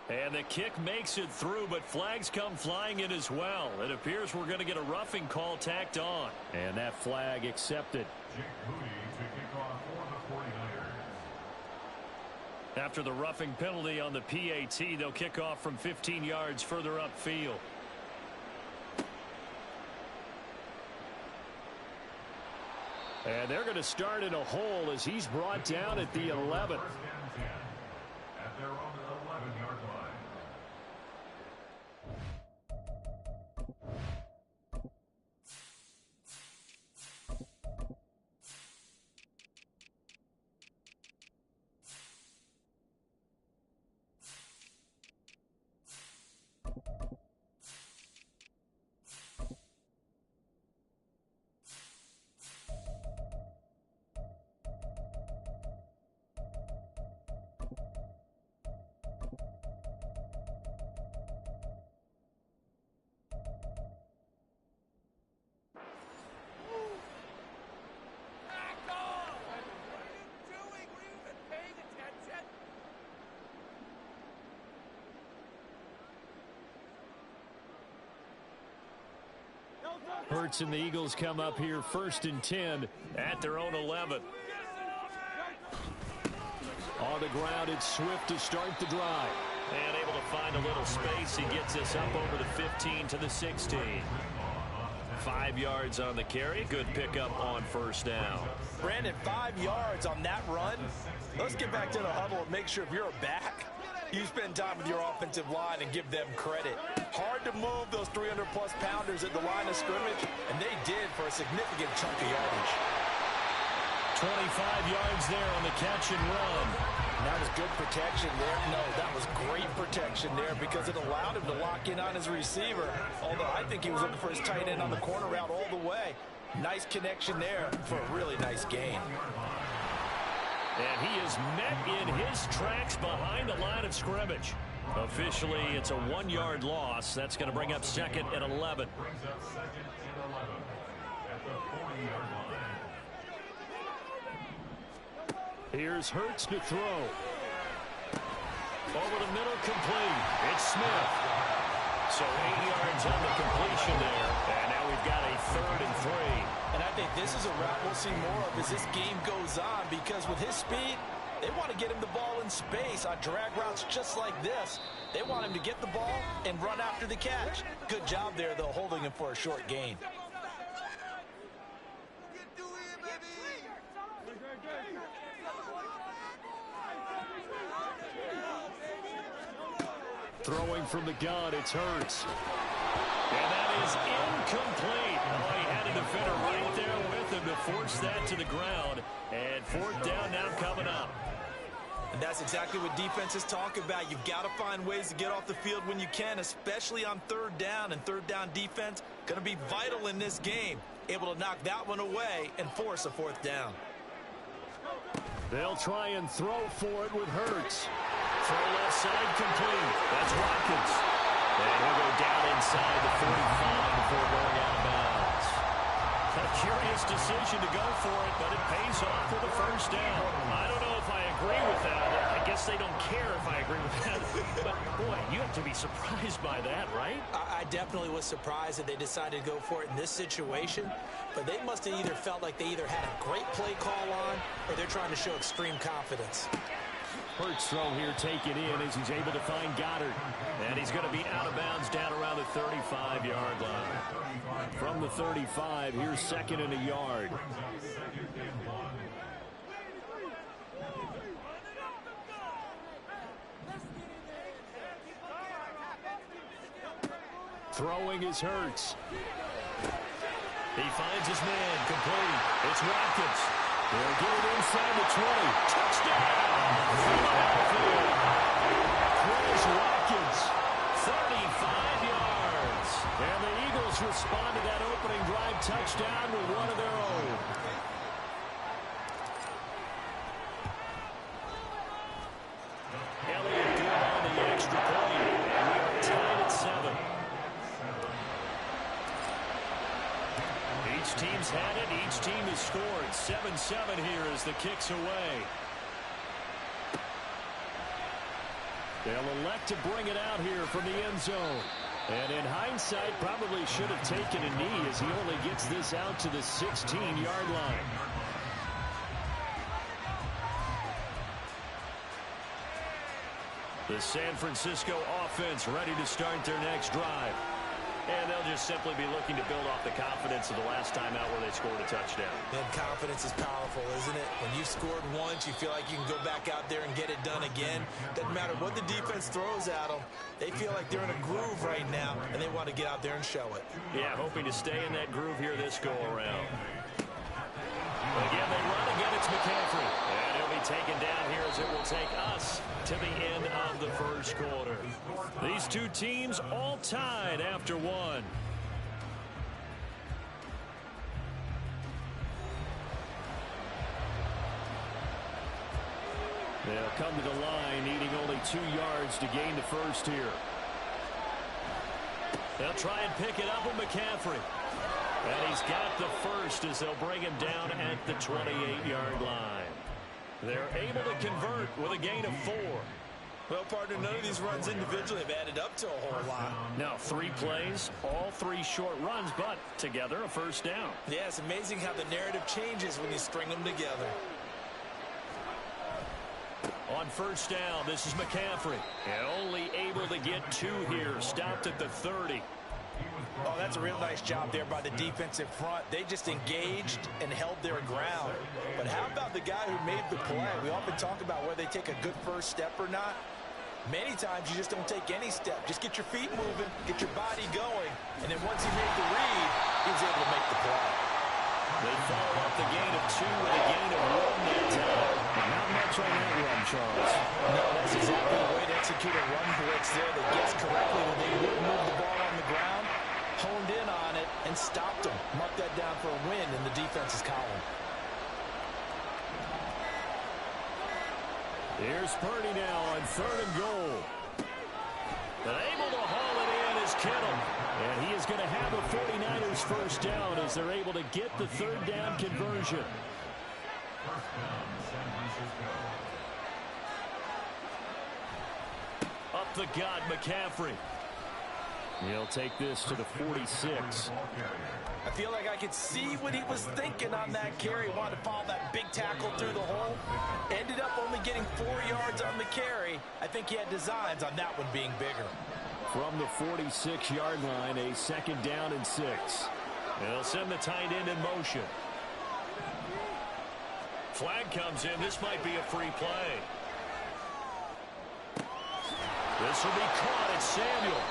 And the kick makes it through, but flags come flying in as well. It appears we're going to get a roughing call tacked on. And that flag accepted. Jake Moody to kick off for the 49ers. After the roughing penalty on the PAT, they'll kick off from 15 yards further upfield. And they're going to start in a hole as he's brought down at the 11. First and 10 at their own 11-yard line. Hurts and the Eagles come up here first and 10 at their own 11. On the ground, it's Swift to start the drive. And able to find a little space. He gets us up over the 15 to the 16. 5 yards on the carry. Good pickup on first down. Brandon, 5 yards on that run. Let's get back to the huddle and make sure if you're a back, you spend time with your offensive line and give them credit. Hard to move those 300-plus pounders at the line of scrimmage, and they did for a significant chunk of yardage. 25 yards there on the catch and run. And that was good protection there. No, that was great protection there because it allowed him to lock in on his receiver, although I think he was looking for his tight end on the corner route all the way. Nice connection there for a really nice gain. And he is met in his tracks behind the line of scrimmage. Officially, it's a 1-yard loss. That's going to bring up second and 11. Brings up second and 11 at the 40-yard line. Here's Hurts to throw. Over the middle, complete. It's Smith. So 8 yards on the completion there. And now we've got a 3rd and 3. And I think this is a route we'll see more of as this game goes on because with his speed, they want to get him the ball in space on drag routes just like this. They want him to get the ball and run after the catch. Good job there, though, holding him for a short gain. Throwing from the gun, it's Hurts. And that is incomplete. Oh, he had a defender right there with him to force that to the ground. And 4th down now coming up. And that's exactly what defenses talk about. You've got to find ways to get off the field when you can, especially on 3rd down. And 3rd down defense going to be vital in this game. Able to knock that one away and force a 4th down. They'll try and throw for it with Hurts. Throw left side complete. That's Watkins. And he'll go down inside the 45 before going out of bounds. A curious decision to go for it, but it pays off with a 1st down. I don't know if I agree with that. I guess they don't care if I agree with that. But, boy, you have to be surprised by that, right? I definitely was surprised that they decided to go for it in this situation. But they must have either felt like they either had a great play call on or they're trying to show extreme confidence. Hurts throw here taken in as he's able to find Goddard. And he's going to be out of bounds down around the 35-yard line. From the 35, here's 2nd and a yard. Throwing is Hurts. He finds his man, complete. It's Watkins. They'll get it inside the 20. Touchdown! Philadelphia. Chris Watkins, 35 yards. And the Eagles respond to that opening drive touchdown with one of their own. Elliott good on the extra point. And we are tied at 7. team's had it. Each team has scored. 7-7 here as the kick's away. They'll elect to bring it out here from the end zone. And in hindsight, probably should have taken a knee as he only gets this out to the 16-yard line. The San Francisco offense ready to start their next drive. And they'll just simply be looking to build off the confidence of the last time out where they scored a touchdown. And confidence is powerful, isn't it? When you've scored once, you feel like you can go back out there and get it done again. Doesn't matter what the defense throws at them. They feel like they're in a groove right now, and they want to get out there and show it. Yeah, hoping to stay in that groove here this go-around. Again, they run again. It's McCaffrey. And he'll be taken down here as it will take us to the end of the first quarter. These two teams all tied after one. They'll come to the line needing only 2 yards to gain the first here. They'll try and pick it up with McCaffrey. And he's got the first as they'll bring him down at the 28-yard line. They're able to convert with a gain of 4. Well, partner, none of these runs individually have added up to a whole lot. Now 3 plays, all 3 short runs, but together a first down. Yeah, it's amazing how the narrative changes when you string them together. On first down, this is McCaffrey. And only able to get 2 here, stopped at the 30. Oh, that's a real nice job there by the defensive front. They just engaged and held their ground. But how about the guy who made the play? We often talk about whether they take a good first step or not. Many times you just don't take any step. Just get your feet moving, get your body going, and then once he made the read, he was able to make the play. They follow up the gain of 2 with a gain of 1 that time. Not much on that run, Charles. No, that's exactly the way to execute a run blitz there. They guessed correctly that they would move the ball on the ground, honed in on it, and stopped them. Mark that down for a win in the defense's column. Here's Purdy now on 3rd and goal. But able to haul it in is Kittle. And he is going to have a 49ers first down as they're able to get the 3rd down conversion. First down, San Francisco. Up the gut, McCaffrey. He'll take this to the 46. I feel like I could see what he was thinking on that carry. Wanted to follow that big tackle through the hole. Ended up only getting 4 yards on the carry. I think he had designs on that one being bigger. From the 46-yard line, a 2nd down and 6. They'll send the tight end in motion. Flag comes in. This might be a free play. This will be caught. It's Samuel.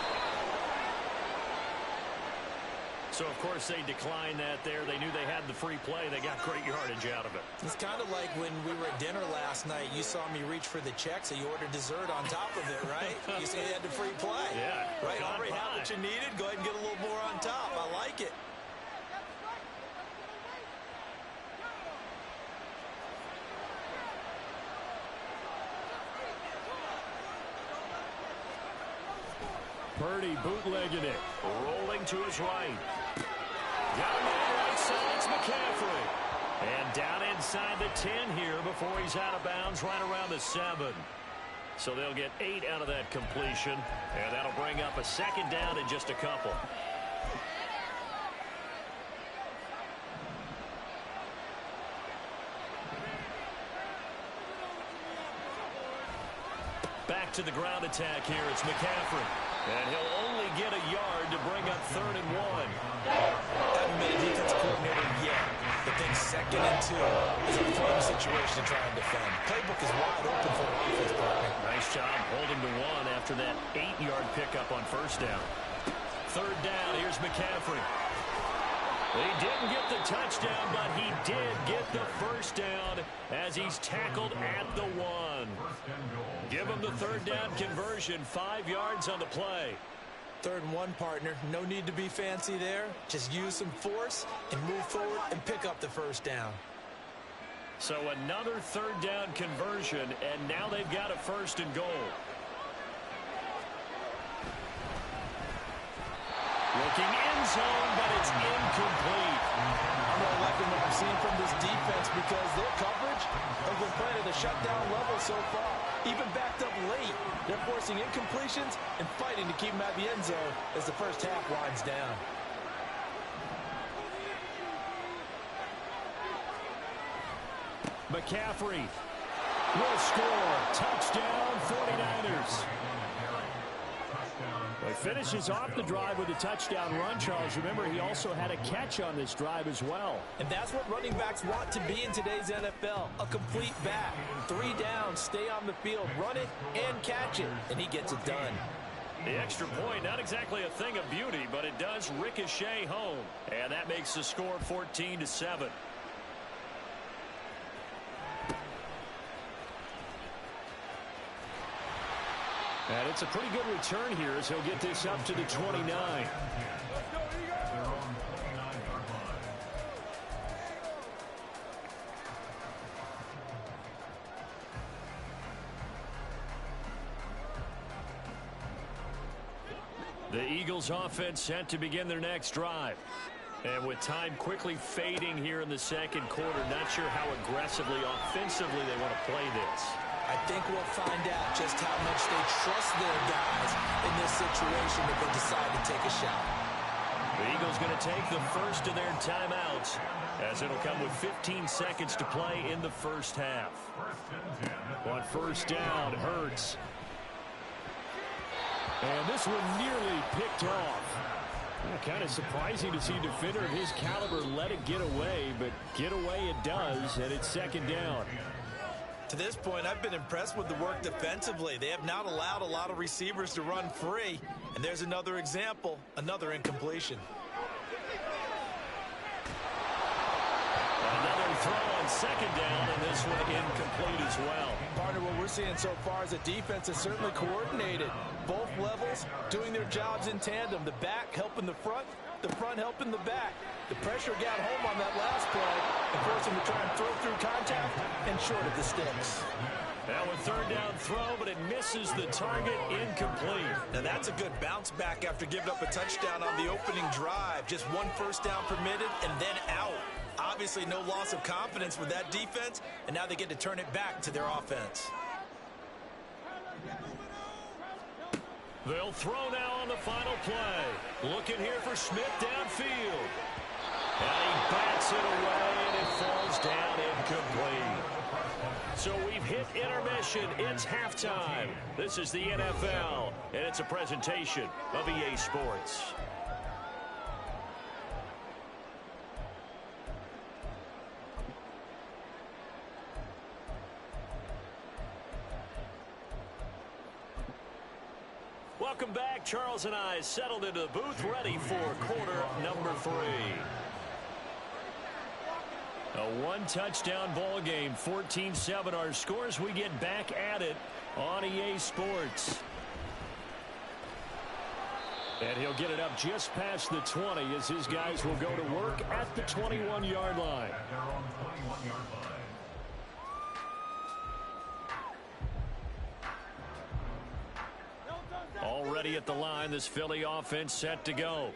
So, of course, they declined that there. They knew they had the free play. They got great yardage out of it. It's kind of like when we were at dinner last night. You saw me reach for the check, so you ordered dessert on top of it, right? You said you had the free play. Yeah. Right? Already had what you needed. Go ahead and get a little more on top. I like it. Purdy bootlegging it. Rolling to his right. Down the right side, it's McCaffrey. And down inside the 10 here before he's out of bounds, right around the 7. So they'll get 8 out of that completion. And that'll bring up a 2nd down in just a couple. Back to the ground attack here. It's McCaffrey. And he'll only get a yard to bring up 3rd and 1. Haven't been a defense coordinator yet, but then 2nd and 2 is a fun situation to try and defend. Playbook is wide open for an offense partner. Nice job holding to 1 after that 8-yard pickup on first down. 3rd down, here's McCaffrey. He didn't get the touchdown, but he did get the first down as he's tackled at the 1. Give him the 3rd down conversion, 5 yards on the play. 3rd and 1, partner. No need to be fancy there. Just use some force and move forward and pick up the first down. So another 3rd down conversion, and now they've got a 1st and goal. Looking end zone, but it's incomplete. I'm really liking what I'm seeing from this defense because their coverage has been playing at a shutdown level so far. Even backed up late, they're forcing incompletions and fighting to keep them at the end zone as the first half winds down. McCaffrey will score. Touchdown, 49ers. Well, he finishes off the drive with a touchdown run, Charles. Remember, he also had a catch on this drive as well. And that's what running backs want to be in today's NFL, a complete back. 3 downs, stay on the field, run it, and catch it, and he gets it done. The extra point, not exactly a thing of beauty, but it does ricochet home. And that makes the score 14-7. And it's a pretty good return here as he'll get this up to the 29. The Eagles offense set to begin their next drive. And with time quickly fading here in the second quarter, not sure how aggressively, offensively they want to play this. I think we'll find out just how much they trust their guys in this situation if they decide to take a shot. The Eagles going to take the first of their timeouts as it'll come with 15 seconds to play in the first half. On first down, Hurts. And this one nearly picked off. Kind of surprising to see a defender of his caliber let it get away, but get away it does, and it's second down. To this point, I've been impressed with the work defensively. They have not allowed a lot of receivers to run free. And there's another example, another incompletion. Another throw on second down, and this one incomplete as well. Partner, what we're seeing so far is a defense that's certainly coordinated. Both levels doing their jobs in tandem. The back helping the front helping the back. The pressure got home on that last play and forced him to try and throw through contact and short of the sticks. Now a third down throw, but it misses the target, incomplete. Now that's a good bounce back after giving up a touchdown on the opening drive. Just one first down permitted and then out. Obviously no loss of confidence with that defense, and now they get to turn it back to their offense. They'll throw now on the final play. Looking here for Smith downfield. And he bats it away, and it falls down incomplete. So we've hit intermission. It's halftime. This is the NFL, and it's a presentation of EA Sports. Welcome back. Charles and I settled into the booth, ready for quarter number 3. A one-touchdown ball game, 14-7. Our scores, we get back at it on EA Sports. And he'll get it up just past the 20 as his guys will go to work at the 21-yard line. Already at the line, this Philly offense set to go.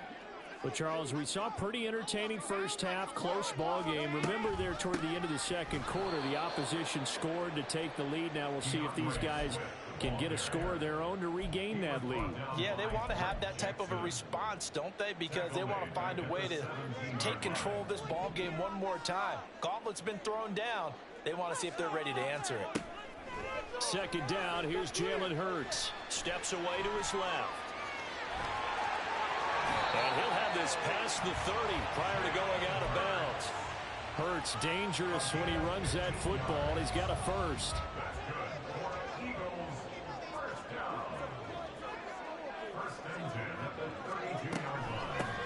Well, Charles, we saw a pretty entertaining first half, close ball game. Remember there toward the end of the second quarter, the opposition scored to take the lead. Now we'll see if these guys can get a score of their own to regain that lead. Yeah, they want to have that type of a response, don't they? Because they want to find a way to take control of this ball game one more time. Gauntlet's been thrown down. They want to see if they're ready to answer it. Second down, here's Jalen Hurts. Steps away to his left. And he'll have this past the 30 prior to going out of bounds. Hurts dangerous when he runs that football. He's got a first.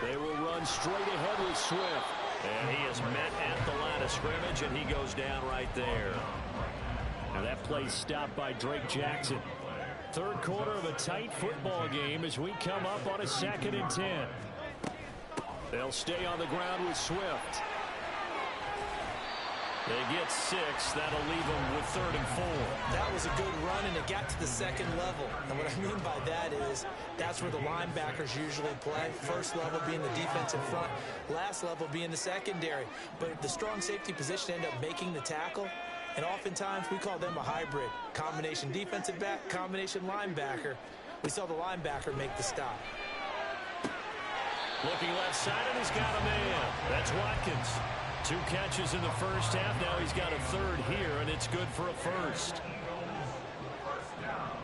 They will run straight ahead with Swift. And he is met at the line of scrimmage, and he goes down right there. Now that play stopped by Drake Jackson. Third quarter of a tight football game as we come up on a 2nd and 10. They'll stay on the ground with Swift. They get 6. That'll leave them with 3rd and 4. That was a good run, and it got to the second level. And what I mean by that is that's where the linebackers usually play. First level being the defensive front, last level being the secondary. But the strong safety position ended up making the tackle, and oftentimes we call them a hybrid. Combination defensive back, combination linebacker. We saw the linebacker make the stop. Looking left side, and he's got a man. That's Watkins. 2 catches in the first half. Now he's got a 3rd here, and it's good for a 1st. First down.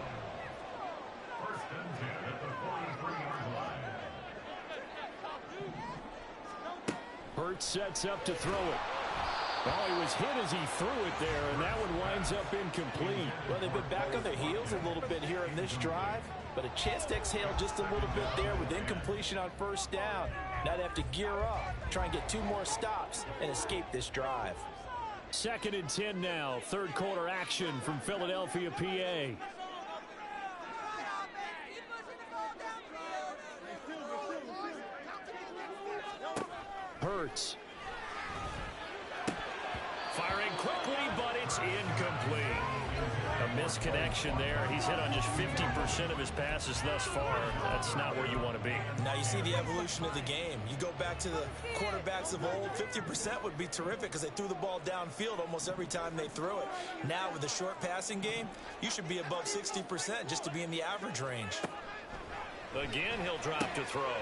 1st and 10 at the 43-yard line. Hurts sets up to throw it. Oh, he was hit as he threw it there, and that one winds up incomplete. Well, they've been back on their heels a little bit here in this drive, but a chance to exhale just a little bit there with incompletion on 1st down. Now they have to gear up, try and get 2 more stops, and escape this drive. 2nd and 10 now. 3rd quarter action from Philadelphia, PA. Hurts. Firing quickly, but it's incomplete. A misconnection there. He's hit on just 50% of his passes thus far. That's not where you want to be. Now you see the evolution of the game. You go back to the quarterbacks of old, 50% would be terrific because they threw the ball downfield almost every time they threw it. Now with the short passing game, you should be above 60% just to be in the average range. Again, he'll drop to throw.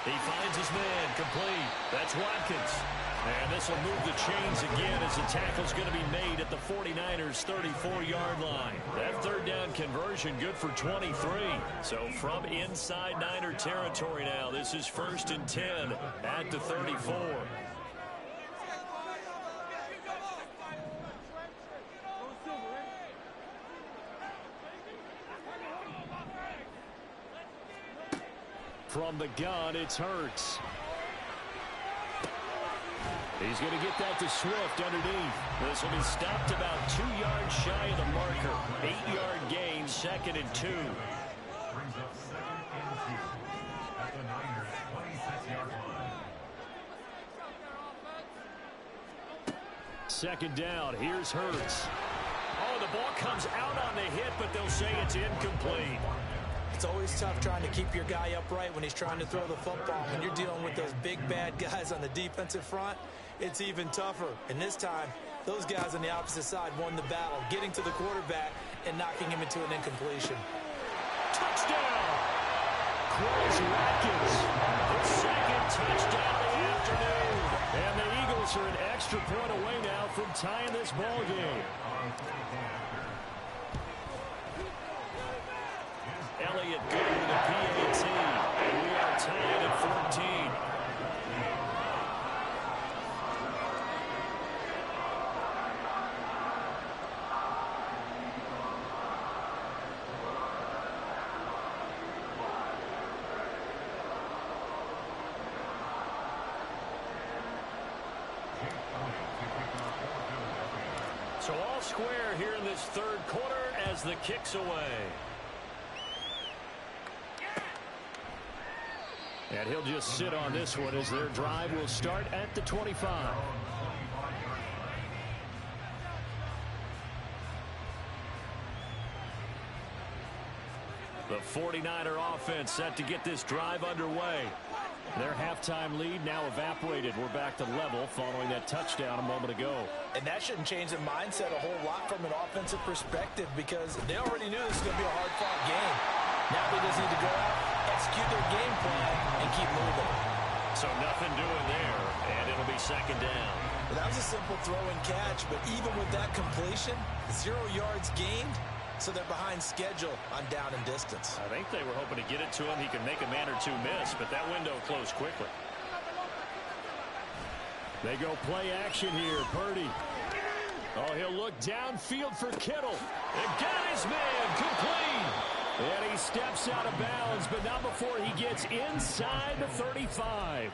He finds his man, complete. That's Watkins. And this will move the chains again as the tackle's going to be made at the 49ers' 34-yard line. That 3rd down conversion good for 23. So from inside Niner territory now, this is 1st and 10 at the 34. From the gun, it's Hurts. He's going to get that to Swift underneath. This will be stopped about 2 yards shy of the marker. 8-yard gain, 2nd and 2. Brings up 2nd and 2 at the Niners' 26-yard line. 2nd down. Here's Hurts. Oh, the ball comes out on the hit, but they'll say it's incomplete. It's always tough trying to keep your guy upright when he's trying to throw the football. When you're dealing with those big, bad guys on the defensive front, it's even tougher. And this time, those guys on the opposite side won the battle, getting to the quarterback and knocking him into an incompletion. Touchdown! Quez Watkins, the 2nd touchdown of the afternoon. And the Eagles are an extra point away now from tying this ball game. Elliott good with the PAT, and we are tied at 14. So all square here in this 3rd quarter as the kick's away. And he'll just sit on this one as their drive will start at the 25. The 49er offense set to get this drive underway. Their halftime lead now evaporated. We're back to level following that touchdown a moment ago. And that shouldn't change the mindset a whole lot from an offensive perspective because they already knew this was going to be a hard-fought game. Now they just need to go out, execute their game plan, and keep moving. So nothing doing there, and it'll be 2nd down. Well, that was a simple throw and catch, but even with that completion, 0 yards gained, so they're behind schedule on down and distance. I think they were hoping to get it to him. He could make a man or 2 miss, but that window closed quickly. They go play action here. Purdy. Oh, he'll look downfield for Kittle. And got his man complete. And he steps out of bounds, but not before he gets inside the 35.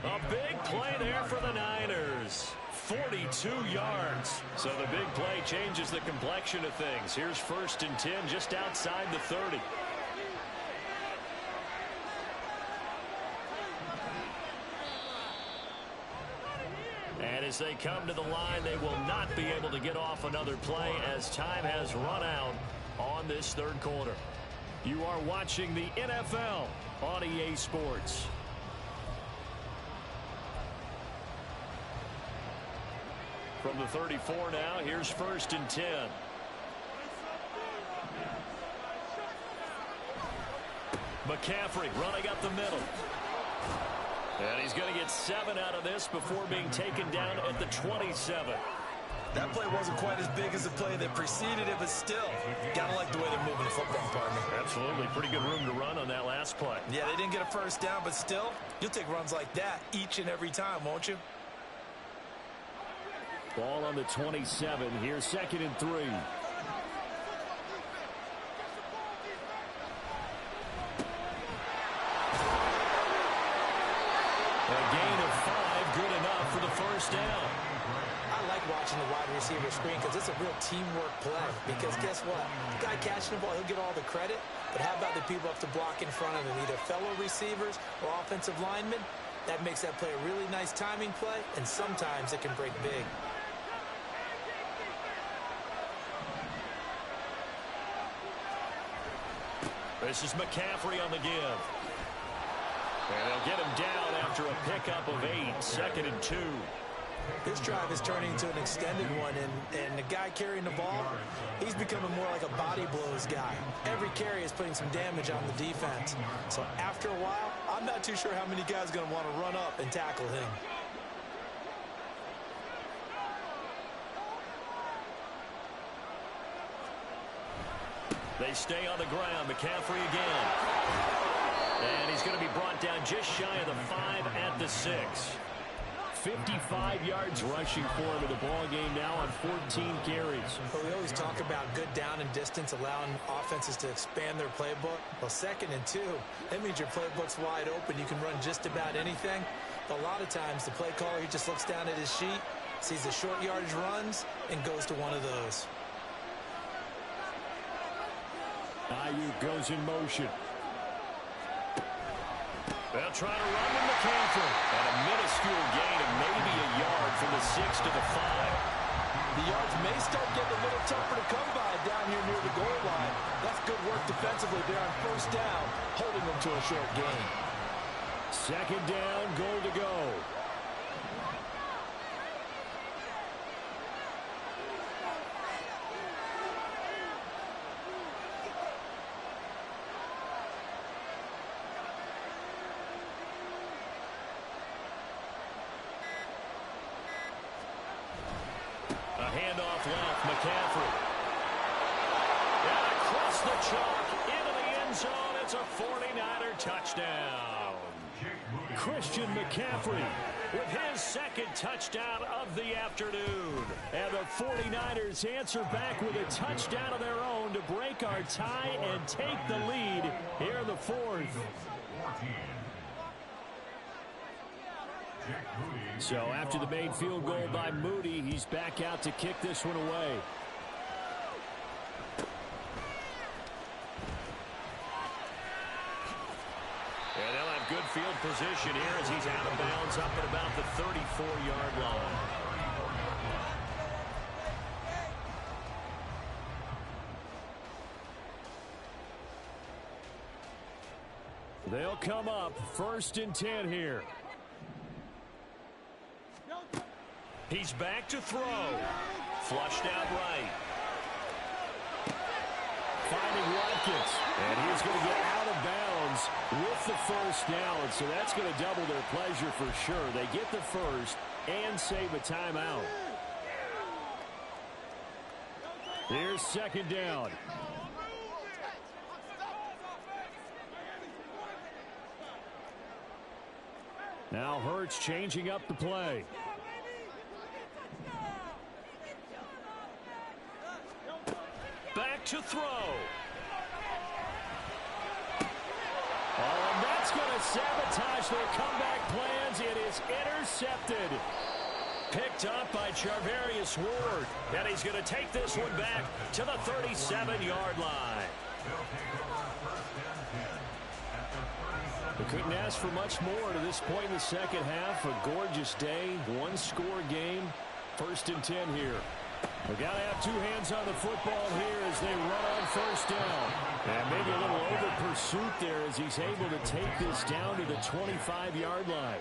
A big play there for the Niners. 42 yards. So the big play changes the complexion of things. Here's 1st and 10 just outside the 30. And as they come to the line, they will not be able to get off another play as time has run out on this third quarter. You are watching the NFL on EA Sports. From the 34 now, here's 1st and 10. McCaffrey running up the middle. And he's going to get 7 out of this before being taken down at the 27. That play wasn't quite as big as the play that preceded it, but still, gotta like the way they're moving the football, partner. Absolutely. Pretty good room to run on that last play. Yeah, they didn't get a first down, but still, you'll take runs like that each and every time, won't you? Ball on the 27. Here's 2nd and 3. A gain of 5, good enough for the first down. I like watching the wide receiver screen because it's a real teamwork play. Because guess what? The guy catching the ball, he'll get all the credit. But how about the people up to block in front of him, either fellow receivers or offensive linemen? That makes that play a really nice timing play, and sometimes it can break big. This is McCaffrey on the give. And they'll get him down after a pickup of 8, 2nd and 2. This drive is turning into an extended one, and the guy carrying the ball, he's becoming more like a body blows guy. Every carry is putting some damage on the defense. So after a while, I'm not too sure how many guys are going to want to run up and tackle him. They stay on the ground. McCaffrey again. And he's going to be brought down just shy of the 5 at the 6. 55 yards rushing for him in the ball game now on 14 carries. But we always talk about good down and distance, allowing offenses to expand their playbook. Well, 2nd and 2, that means your playbook's wide open. You can run just about anything. But a lot of times, the play caller, he just looks down at his sheet, sees the short yardage runs, and goes to one of those. Ayuk goes in motion. They'll try to run with McCaffrey. And a minuscule gain of maybe a yard from the 6 to the 5. The yards may start getting a little tougher to come by down here near the goal line. That's good work defensively there on 1st down, holding them to a short gain. 2nd down, goal to go. Handoff left, McCaffrey. And across the chalk, into the end zone, it's a 49er touchdown. Christian McCaffrey with his 2nd touchdown of the afternoon. And the 49ers answer back with a touchdown of their own to break our tie and take the lead here in the 4th. So after the made field goal by Moody, he's back out to kick this one away. And they'll have good field position here as he's out of bounds up at about the 34-yard line. They'll come up 1st and 10 here. He's back to throw. Flushed out right. Finding Watkins. And he's going to get out of bounds with the 1st down. So that's going to double their pleasure for sure. They get the 1st and save a timeout. Here's 2nd down. Now Hurts changing up the play. Back to throw. Oh, and that's going to sabotage their comeback plans. It is intercepted. Picked up by Charvarius Ward. And he's going to take this one back to the 37-yard line. They'll take over 1st and 10 at the 37. We couldn't ask for much more to this point in the second half. A gorgeous day, one-score game. 1st and 10 here. We've got to have two hands on the football here as they run on 1st down. And maybe a little over pursuit there as he's able to take this down to the 25-yard line.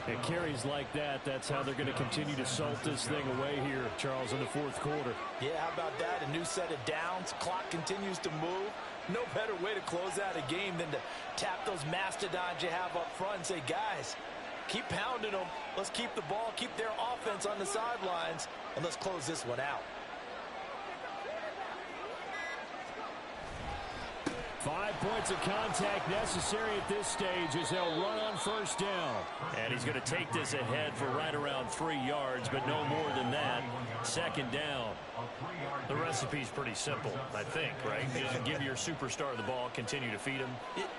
It carries like that. That's how they're going to continue to salt this thing away here, Charles, in the 4th quarter. Yeah, how about that? A new set of downs. Clock continues to move. No better way to close out a game than to tap those mastodons you have up front and say, guys, keep pounding them. Let's keep the ball, keep their offense on the sidelines, and let's close this one out. 5 points of contact necessary at this stage as they'll run on 1st down. And he's going to take this ahead for right around 3 yards, but no more than that. 2nd down. The recipe's pretty simple, I think, right? Just give your superstar the ball, continue to feed him.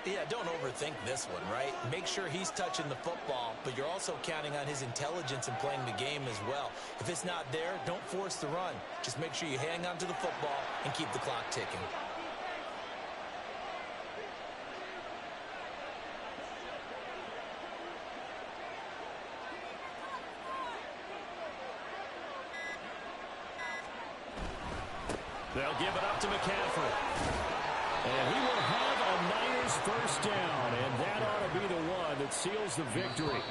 Yeah, don't overthink this one, right? Make sure he's touching the football, but you're also counting on his intelligence in playing the game as well. If it's not there, don't force the run. Just make sure you hang on to the football and keep the clock ticking. They'll give it up to McCaffrey. And he will have a Niners 1st down, and that ought to be the one that seals the victory.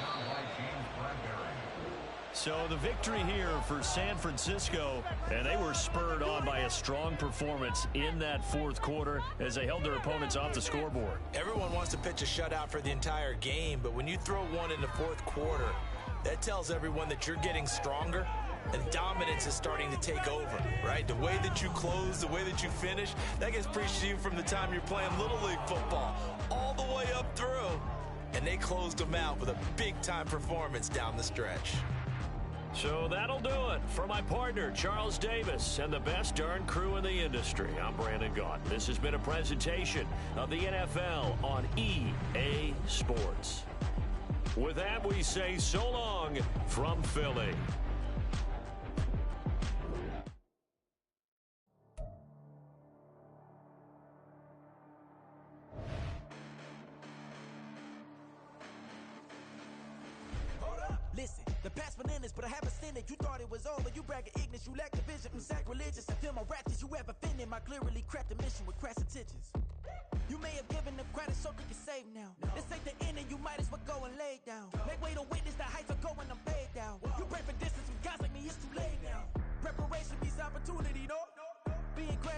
So the victory here for San Francisco, and they were spurred on by a strong performance in that 4th quarter as they held their opponents off the scoreboard. Everyone wants to pitch a shutout for the entire game, but when you throw one in the 4th quarter, that tells everyone that you're getting stronger. And dominance is starting to take over, right? The way that you close, the way that you finish, that gets preached to you from the time you're playing Little League football all the way up through. And they closed them out with a big-time performance down the stretch. So that'll do it for my partner, Charles Davis, and the best darn crew in the industry. I'm Brandon Gaunt. This has been a presentation of the NFL on EA Sports. With that, we say so long from Philly. Listen, the past bananas, but I haven't seen it. You thought it was over. You bragging ignorance. You lack the vision. I'm sacrilegious. I feel my wrath. You ever offended my clearly crafted mission with crass intentions. You may have given them credit so